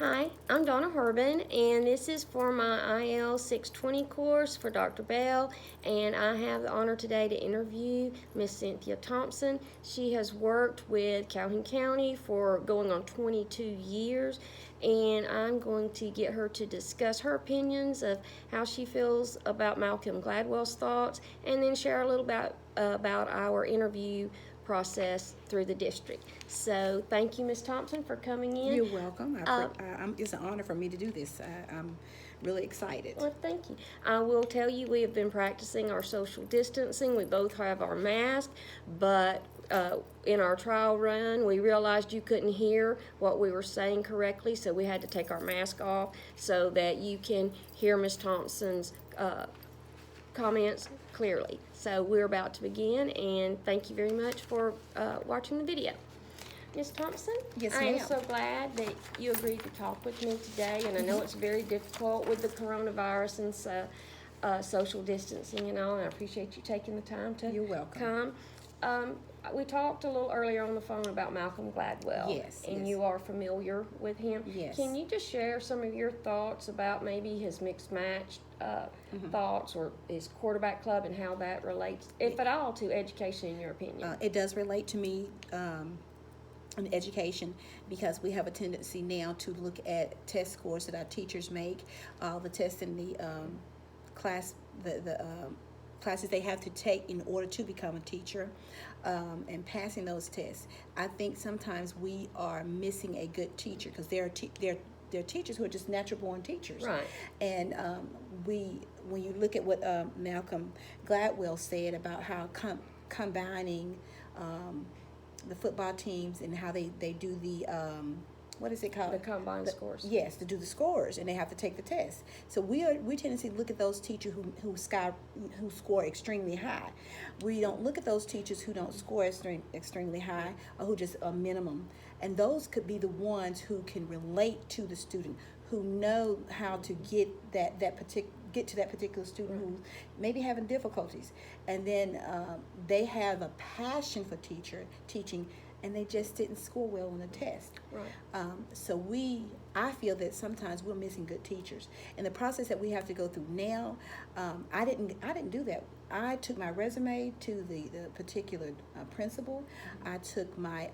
Hi, I'm Donna Herbin, and this is for my IL 620 course for Dr. Bell. And I have the honor today to interview Miss Cynthia Thompson. She has worked with Calhoun County for going on 22 years, and I'm going to get her to discuss her opinions of how she feels about Malcolm Gladwell's thoughts, and then share a little about our interview process through the district. So thank you, Ms. Thompson, for coming in. You're welcome. It's an honor for me to do this. I'm really excited. Well, thank you. I will tell you, we have been practicing our social distancing. We both have our mask, but in our trial run, we realized you couldn't hear what we were saying correctly, so we had to take our mask off so that you can hear Ms. Thompson's comments clearly. So we're about to begin, and thank you very much for watching the video. Ms. Thompson, Yes, I am ma'am. so glad that you agreed to talk with me today, and I know it's very difficult with the coronavirus and social distancing and all, and I appreciate you taking the time to You're welcome. come. We talked a little earlier on the phone about Malcolm Gladwell, Yes, and yes. you are familiar with him. Yes. Can you just share some of your thoughts about maybe his mixed match thoughts or his quarterback club and how that relates, if at all, to education in your opinion? It does relate to me in education because we have a tendency now to look at test scores that our teachers make, all the tests in the class, the classes they have to take in order to become a teacher, and passing those tests. I think sometimes we are missing a good teacher because there are teachers who are just natural born teachers. Right. And when you look at what Malcolm Gladwell said about how combining the football teams and how they do the what is it called? The combined scores. Yes, to do the scores, and they have to take the test. So we tend to look at those teachers who score extremely high. We don't look at those teachers who don't score extremely high or who just a minimum. And those could be the ones who can relate to the student, who know how to get get to that particular student who's maybe having difficulties, and then they have a passion for teaching, and they just didn't score well on the test. Right. So I feel that sometimes we're missing good teachers, and the process that we have to go through now. I didn't do that. I took my resume to the particular principal. I took my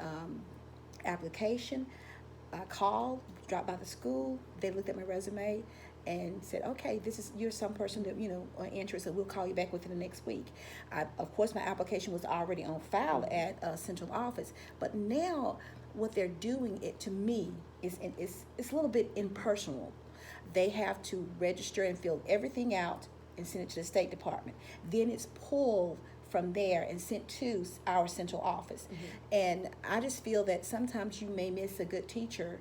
application. I called, dropped by the school. They looked at my resume and said, "Okay, you're some person that are interested. We'll call you back within the next week." Of course, my application was already on file at central office, but now what they're doing, it to me is it's a little bit impersonal. They have to register and fill everything out and send it to the State Department. Then it's pulled from there and sent to our central office. And I just feel that sometimes you may miss a good teacher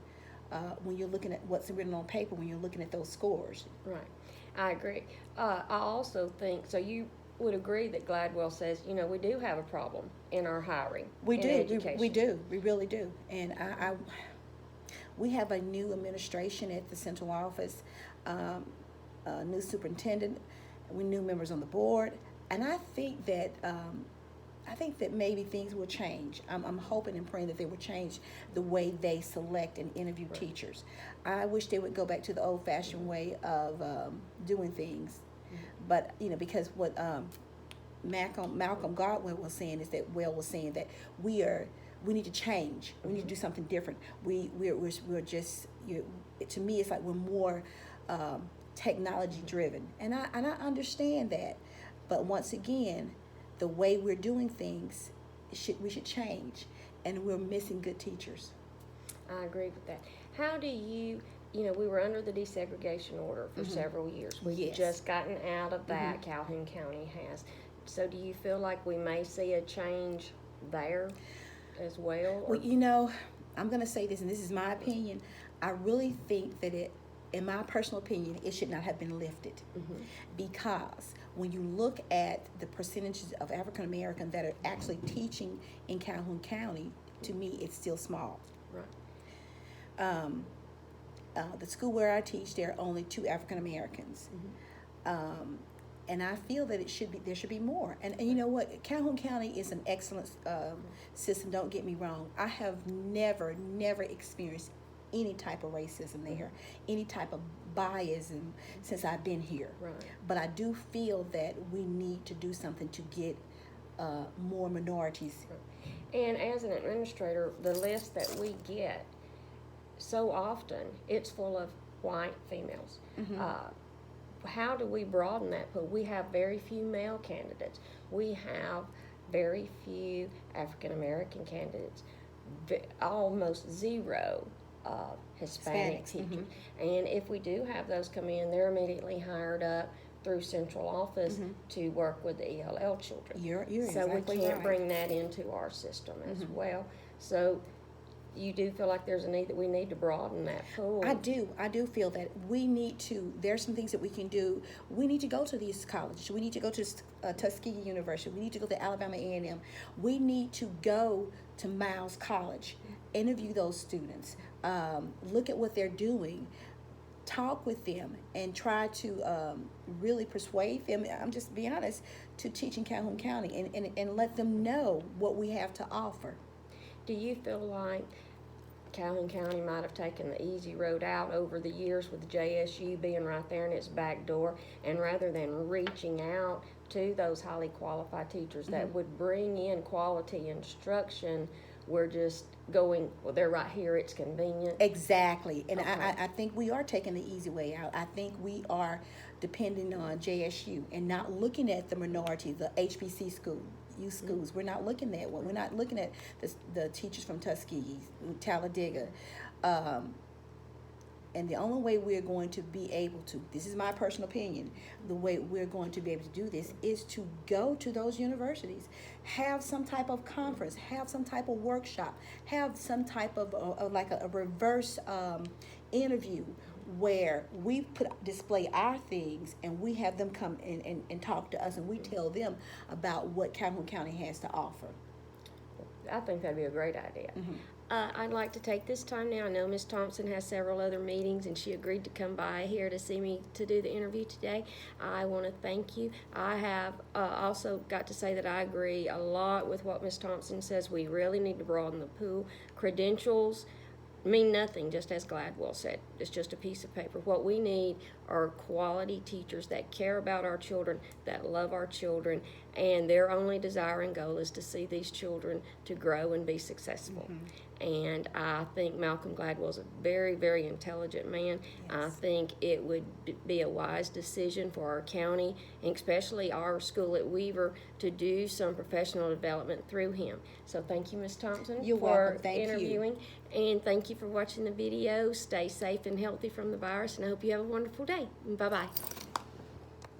when you're looking at what's written on paper, when you're looking at those scores. Right. I agree. I also think, so you would agree that Gladwell says, we do have a problem in our hiring. We in do. Education. We do. We really do. And we have a new administration at the central office, a new superintendent, we new members on the board, and I think that maybe things will change. I'm hoping and praying that they will change the way they select and interview teachers. I wish they would go back to the old-fashioned way of doing things, but because what Malcolm Gladwell was saying is that we need to change. We need to do something different. We're just to me it's like we're more technology driven, and I understand that, but once again, the way we're doing things we should change, and we're missing good teachers. I agree with that. How do you, we were under the desegregation order for several years. We've Yes. just gotten out of that. Calhoun County has. So do you feel like we may see a change there as well? Well, I'm going to say this, and this is my opinion. I really think that in my personal opinion, it should not have been lifted, because when you look at the percentages of African Americans that are actually teaching in Calhoun County, to me, it's still small. Right. The school where I teach, there are only 2 African Americans. And I feel that there should be more. And you know what? Calhoun County is an excellent system. Don't get me wrong. I have never experienced any type of racism there, any type of biasm since I've been here. Right. But I do feel that we need to do something to get more minorities. And as an administrator, the list that we get, so often it's full of white females. How do we broaden that pool? We have very few male candidates. We have very few African American candidates. Almost zero Hispanic teachers. And if we do have those come in, they're immediately hired up through central office to work with the ELL children. You're so exactly we can't right. bring that into our system as well. So you do feel like there's a need that we need to broaden that pool. I do feel that we need to, there's some things that we can do. We need to go to these colleges. We need to go to Tuskegee University. We need to go to Alabama A&M. We need to go to Miles College, interview those students, look at what they're doing, talk with them, and try to really persuade them, I'm just being honest, to teach in Calhoun County and let them know what we have to offer. Do you feel like Calhoun County might have taken the easy road out over the years with JSU being right there in its back door, and rather than reaching out to those highly qualified teachers that would bring in quality instruction, we're just going, well, they're right here, it's convenient? Exactly. And I think we are taking the easy way out. I think we are depending on JSU and not looking at the minority, the HBC schools. We're not looking at one. We're not looking at the teachers from Tuskegee, Talladega. And the only way we're going to be able to, this is my personal opinion, the way we're going to be able to do this is to go to those universities, have some type of conference, have some type of workshop, have some type of like a reverse interview where we display our things and we have them come in and talk to us, and we tell them about what Calhoun County has to offer. I think that'd be a great idea. I'd like to take this time now. I know Ms. Thompson has several other meetings, and she agreed to come by here to see me to do the interview today. I want to thank you. I have also got to say that I agree a lot with what Ms. Thompson says. We really need to broaden the pool. Credentials mean nothing, just as Gladwell said. It's just a piece of paper. What we need are quality teachers that care about our children, that love our children, and their only desire and goal is to see these children to grow and be successful. And I think Malcolm Gladwell is a very, very intelligent man. I think it would be a wise decision for our county, and especially our school at Weaver, to do some professional development through him. So thank you, Ms. Thompson, You're for welcome. Thank interviewing. And thank you for watching the video. Stay safe and healthy from the virus, and I hope you have a wonderful day. Bye-bye.